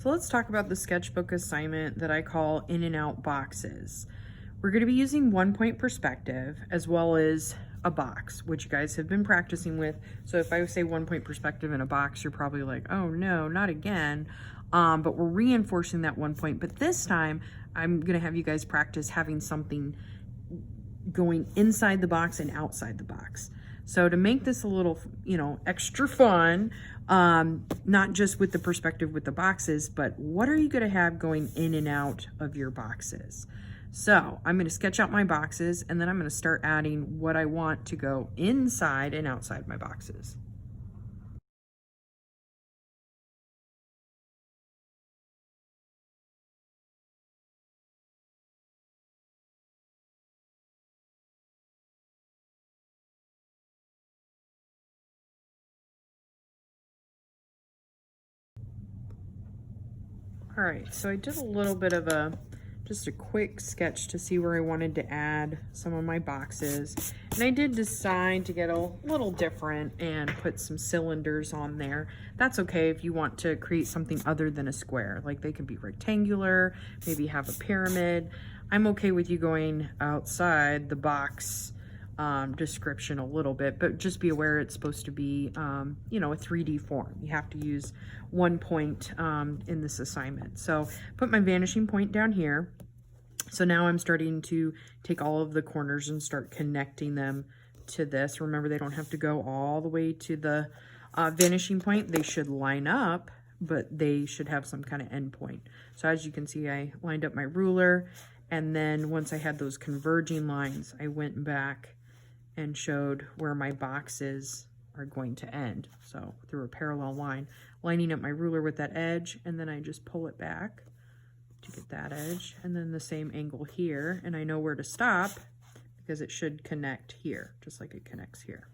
So let's talk about the sketchbook assignment that I call in and out boxes. We're going to be using 1-point perspective as well as a box, which you guys have been practicing with. So if I say 1-point perspective in a box, you're probably like, oh no, not again. But we're reinforcing that 1 point. But this time I'm going to have you guys practice having something going inside the box and outside the box. So to make this a little, extra fun, not just with the perspective with the boxes, but what are you going to have going in and out of your boxes? So I'm going to sketch out my boxes and then I'm going to start adding what I want to go inside and outside my boxes. All right, so I did a little bit of just a quick sketch to see where I wanted to add some of my boxes. And I did decide to get a little different and put some cylinders on there. That's okay if you want to create something other than a square, like they could be rectangular, maybe have a pyramid. I'm okay with you going outside the box description a little bit, but just be aware it's supposed to be, a 3D form. You have to use 1 point in this assignment. So put my vanishing point down here. So now I'm starting to take all of the corners and start connecting them to this. Remember, they don't have to go all the way to the vanishing point. They should line up, but they should have some kind of end point. So as you can see, I lined up my ruler, and then once I had those converging lines, I went back and showed where my boxes are going to end. So through a parallel line, lining up my ruler with that edge, and then I just pull it back to get that edge, and then the same angle here, and I know where to stop because it should connect here, just like it connects here.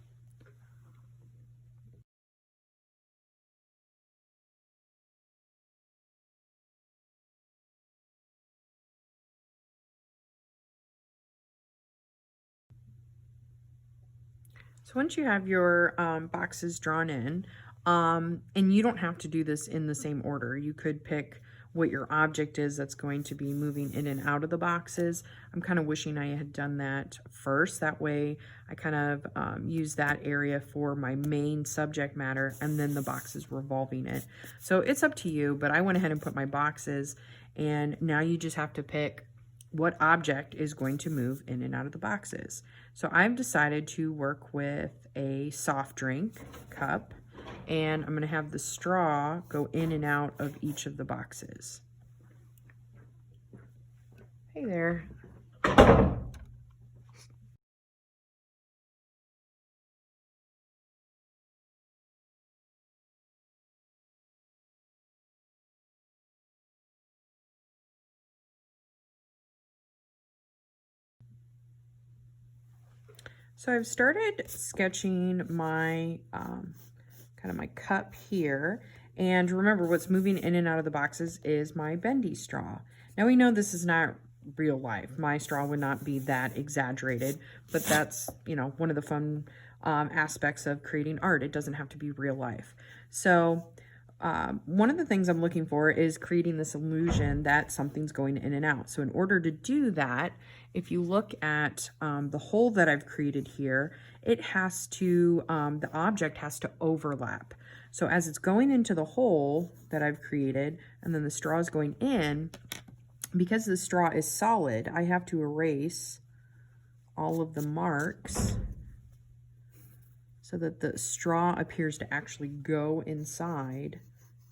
So once you have your boxes drawn in, and you don't have to do this in the same order. You could pick what your object is that's going to be moving in and out of the boxes. I'm kind of wishing I had done that first. That way I kind of use that area for my main subject matter and then the boxes revolving it. So it's up to you, but I went ahead and put my boxes, and now you just have to pick what object is going to move in and out of the boxes. So I've decided to work with a soft drink cup, and I'm going to have the straw go in and out of each of the boxes. Hey there. So I've started sketching my kind of my cup here, and remember, what's moving in and out of the boxes is my bendy straw. Now we know this is not real life. My straw would not be that exaggerated, but that's, one of the fun aspects of creating art. It doesn't have to be real life. So one of the things I'm looking for is creating this illusion that something's going in and out. So in order to do that, if you look at the hole that I've created here, it has to, the object has to overlap. So as it's going into the hole that I've created, and then the straw is going in, because the straw is solid, I have to erase all of the marks so that the straw appears to actually go inside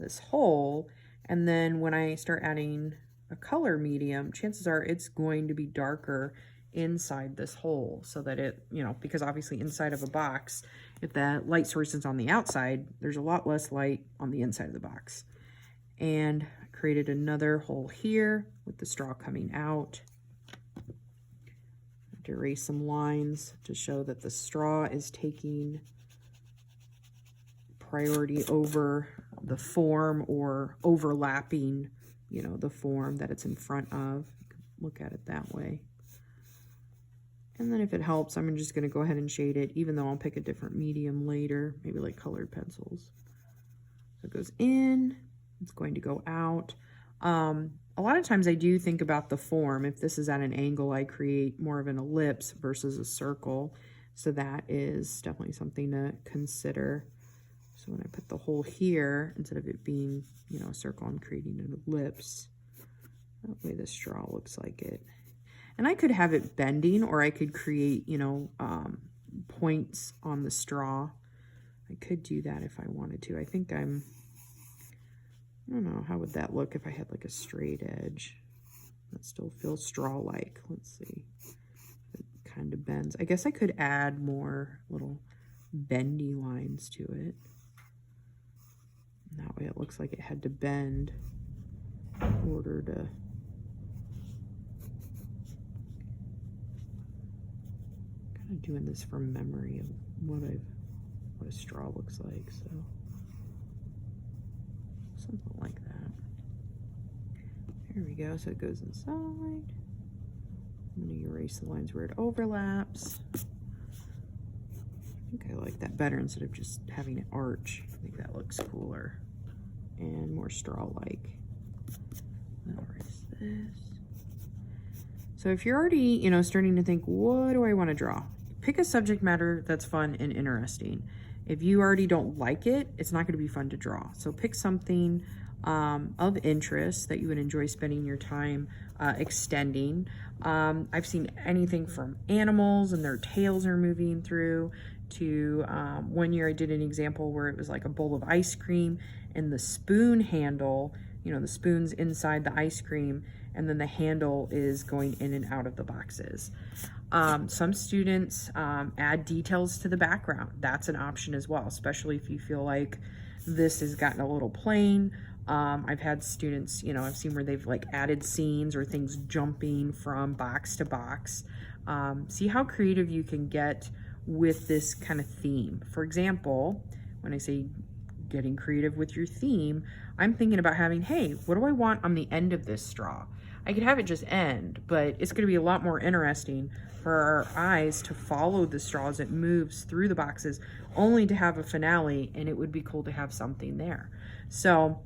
this hole. And then when I start adding a color medium, chances are it's going to be darker inside this hole, so that it, because obviously inside of a box, if the light source is on the outside, there's a lot less light on the inside of the box. And I created another hole here with the straw coming out. I have to erase some lines to show that the straw is taking priority over the form, or overlapping, the form that it's in front of. Look at it that way. And then if it helps, I'm just going to go ahead and shade it, even though I'll pick a different medium later, maybe like colored pencils. So it goes in, It's going to go out. A lot of times I do think about the form. If this is at an angle, I create more of an ellipse versus a circle. So that is definitely something to consider. So when I put the hole here, instead of it being, you know, a circle, I'm creating an ellipse. That way the straw looks like it. And I could have it bending, or I could create, you know, points on the straw. I could do that if I wanted to. I think I don't know, how would that look if I had like a straight edge? That still feels straw-like. Let's see. It kind of bends. I guess I could add more little bendy lines to it. That way it looks like it had to bend in order to kind of doing this from memory of what a straw looks like, so something like that. There we go, so it goes inside. I'm going to erase the lines where it overlaps. I think I like that better instead of just having it arch. I think that looks cooler and more straw-like. I'll erase this. So if you're already, you know, starting to think, what do I want to draw? Pick a subject matter that's fun and interesting. If you already don't like it, it's not going to be fun to draw. So pick something of interest that you would enjoy spending your time extending. I've seen anything from animals and their tails are moving through to one year I did an example where it was like a bowl of ice cream and the spoon handle, you know, the spoon's inside the ice cream and then the handle is going in and out of the boxes. Some students add details to the background. That's an option as well, especially if you feel like this has gotten a little plain. I've had students, you know, I've seen where they've like added scenes or things jumping from box to box. See how creative you can get with this kind of theme. For example, when I say getting creative with your theme, I'm thinking about having, hey, what do I want on the end of this straw? I could have it just end, but it's going to be a lot more interesting for our eyes to follow the straw as it moves through the boxes, only to have a finale, and it would be cool to have something there. So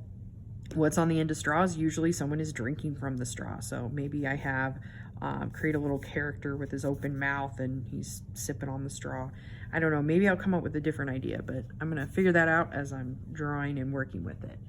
what's on the end of straws? Usually someone is drinking from the straw. So maybe I have create a little character with his open mouth and he's sipping on the straw. I don't know, maybe I'll come up with a different idea, but I'm gonna figure that out as I'm drawing and working with it.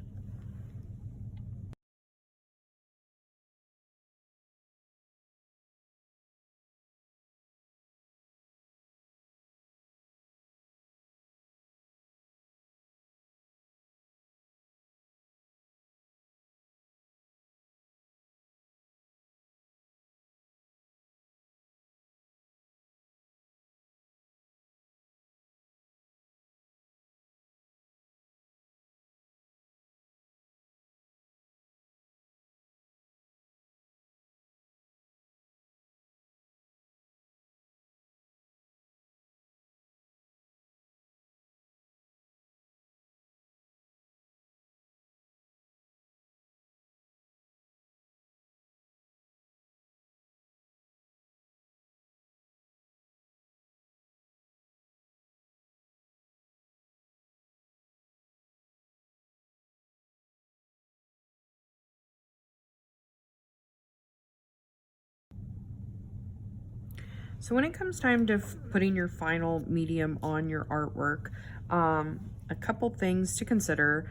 So when it comes time to putting your final medium on your artwork, a couple things to consider.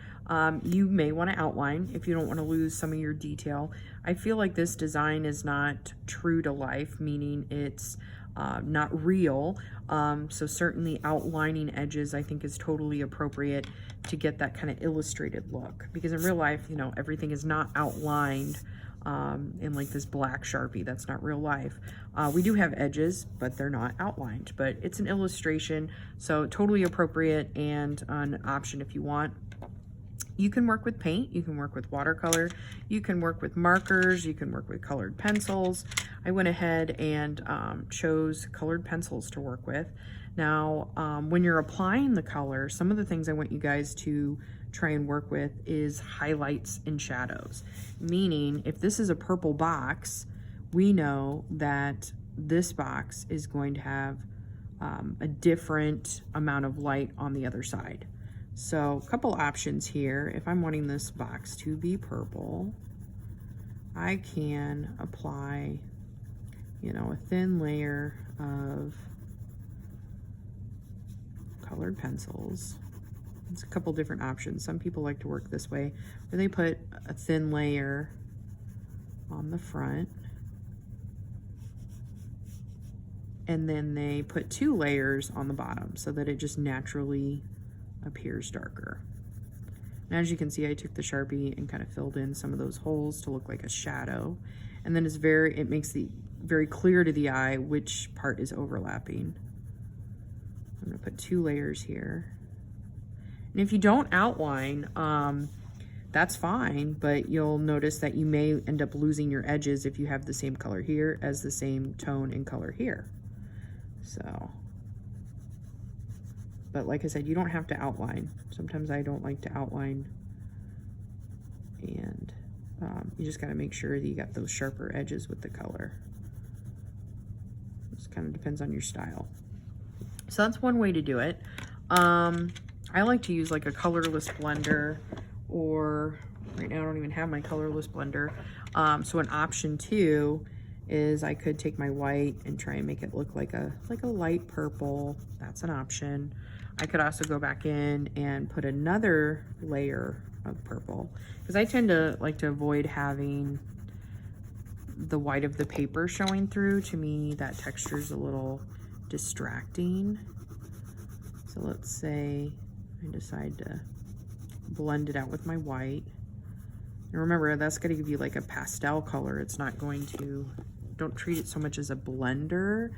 You may want to outline if you don't want to lose some of your detail. I feel like this design is not true to life, meaning it's not real. So certainly outlining edges I think is totally appropriate to get that kind of illustrated look, because in real life, you know, everything is not outlined in like this black Sharpie. That's not real life. We do have edges, but they're not outlined, but it's an illustration, so totally appropriate and an option if you want. You can work with paint, you can work with watercolor, you can work with markers, you can work with colored pencils. I went ahead and chose colored pencils to work with. Now, when you're applying the color, some of the things I want you guys to try and work with is highlights and shadows. Meaning, if this is a purple box, we know that this box is going to have a different amount of light on the other side. So a couple options here. If I'm wanting this box to be purple, I can apply, you know, a thin layer of colored pencils. It's a couple different options. Some people like to work this way, where they put a thin layer on the front, and then they put 2 layers on the bottom so that it just naturally appears darker. And as you can see, I took the Sharpie and kind of filled in some of those holes to look like a shadow. And then it makes it very clear to the eye which part is overlapping. I'm gonna put 2 layers here. And if you don't outline, that's fine, but you'll notice that you may end up losing your edges if you have the same color here as the same tone and color here. So, but like I said, you don't have to outline. Sometimes I don't like to outline, and you just gotta make sure that you got those sharper edges with the color. This kind of depends on your style. So that's one way to do it. I like to use like a colorless blender, or right now I don't even have my colorless blender. So an option 2 is I could take my white and try and make it look like a light purple. That's an option. I could also go back in and put another layer of purple, because I tend to like to avoid having the white of the paper showing through. To me, that texture is a little distracting. So let's say I decide to blend it out with my white. And remember, that's going to give you like a pastel color. It's not going to, don't treat it so much as a blender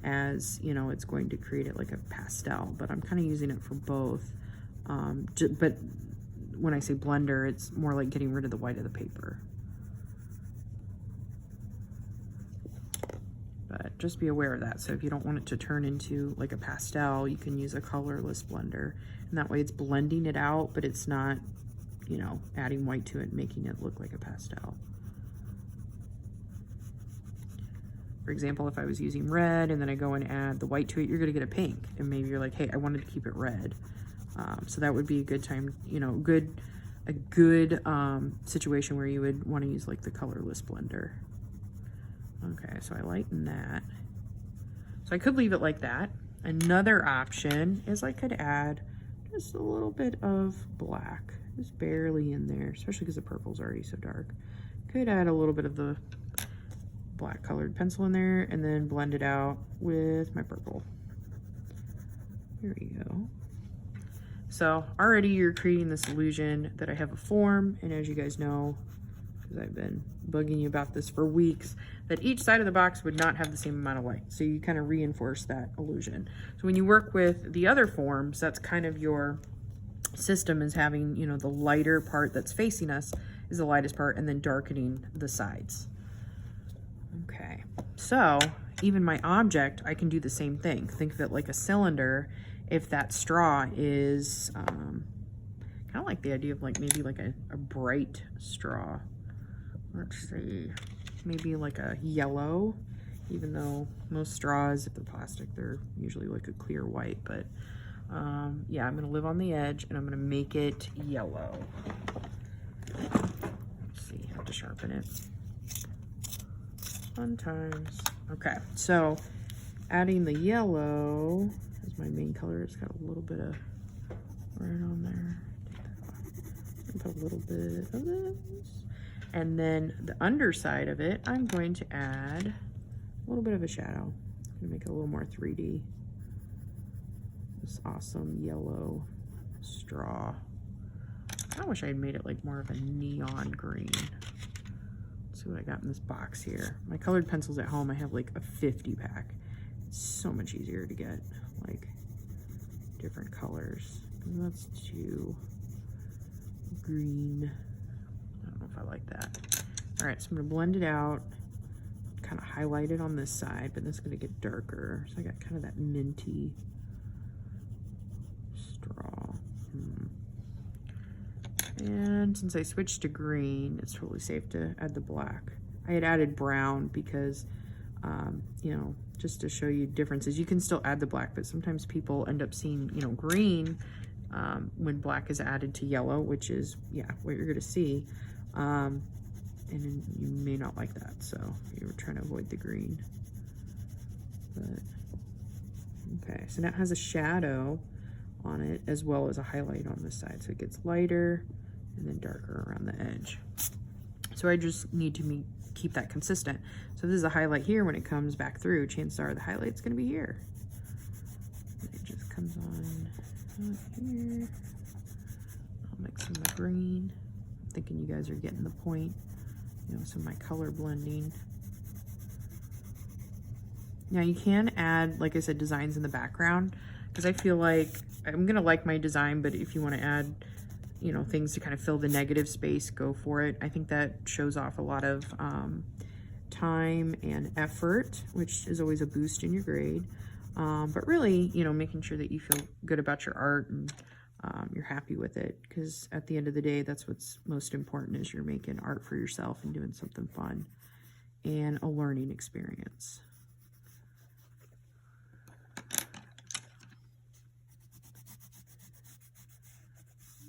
as, you know, it's going to create it like a pastel, but I'm kind of using it for both. But when I say blender, it's more like getting rid of the white of the paper. But just be aware of that. So if you don't want it to turn into like a pastel, you can use a colorless blender. And that way it's blending it out, but it's not, you know, adding white to it, making it look like a pastel. For example, if I was using red and then I go and add the white to it, you're gonna get a pink. And maybe you're like, hey, I wanted to keep it red. So that would be a good time, you know, a good situation where you would want to use like the colorless blender. Okay, so I lighten that. So I could leave it like that. Another option is I could add just a little bit of black, just barely in there, especially because the purple's already so dark. Could add a little bit of the black colored pencil in there and then blend it out with my purple. Here we go. So already you're creating this illusion that I have a form, and as you guys know, because I've been bugging you about this for weeks, that each side of the box would not have the same amount of light. So you kind of reinforce that illusion. So when you work with the other forms, that's kind of your system, is having, you know, the lighter part that's facing us is the lightest part, and then darkening the sides. Okay, so even my object, I can do the same thing. Think of it like a cylinder. If that straw is kind of like the idea of like maybe like a bright straw. Let's see, maybe like a yellow, even though most straws, if they're plastic, they're usually like a clear white. But yeah, I'm gonna live on the edge and I'm gonna make it yellow. Let's see, have to sharpen it. Fun times. Okay, so adding the yellow as my main color. It's got a little bit of right on there. Put a little bit of this. And then the underside of it, I'm going to add a little bit of a shadow. I'm gonna make it a little more 3D. This awesome yellow straw. I wish I had made it like more of a neon green. Let's see what I got in this box here. My colored pencils at home, I have like a 50 pack. It's so much easier to get like different colors. Let's do green. I don't know if I like that. All right, so I'm gonna blend it out, kind of highlight it on this side, but it's gonna get darker. So I got kind of that minty straw. And since I switched to green, it's totally safe to add the black. I had added brown because, you know, just to show you differences. You can still add the black, but sometimes people end up seeing, you know, green when black is added to yellow, which is, yeah, what you're gonna see. And then you may not like that, so you were trying to avoid the green. But, okay, so now it has a shadow on it as well as a highlight on this side, so it gets lighter and then darker around the edge. So I just need to keep that consistent. So if this is a highlight here, when it comes back through, chances are the highlight's gonna be here. It just comes on here. I'll mix some of my green. I'm thinking you guys are getting the point. You know, some of my color blending. Now you can add, like I said, designs in the background, because I feel like I'm gonna like my design, but if you want to add, you know, things to kind of fill the negative space, go for it. I think that shows off a lot of time and effort, which is always a boost in your grade. But really, you know, making sure that you feel good about your art and you're happy with it, because at the end of the day, that's what's most important, is you're making art for yourself and doing something fun and a learning experience.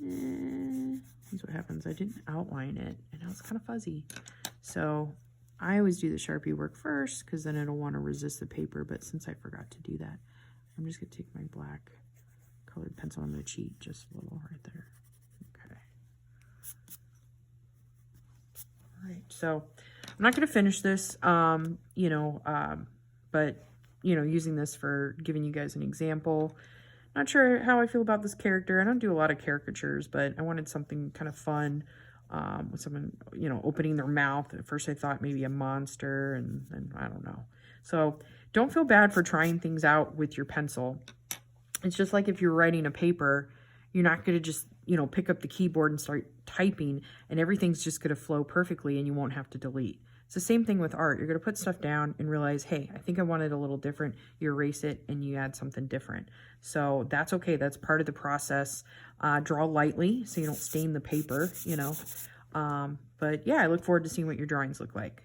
Here's what happens. I didn't outline it and now it's kind of fuzzy. So I always do the Sharpie work first, because then it'll want to resist the paper. But since I forgot to do that, I'm just going to take my black colored pencil. I'm going to cheat just a little right there. Okay. All right. So I'm not going to finish this, but, using this for giving you guys an example. Not sure how I feel about this character. I don't do a lot of caricatures, but I wanted something kind of fun with someone, opening their mouth. At first I thought maybe a monster, and then I don't know. So don't feel bad for trying things out with your pencil. It's just like if you're writing a paper, you're not going to just, pick up the keyboard and start typing and everything's just going to flow perfectly and you won't have to delete. It's the same thing with art. You're going to put stuff down and realize, hey, I think I want it a little different. You erase it and you add something different. So that's okay. That's part of the process. Draw lightly so you don't stain the paper, But yeah, I look forward to seeing what your drawings look like.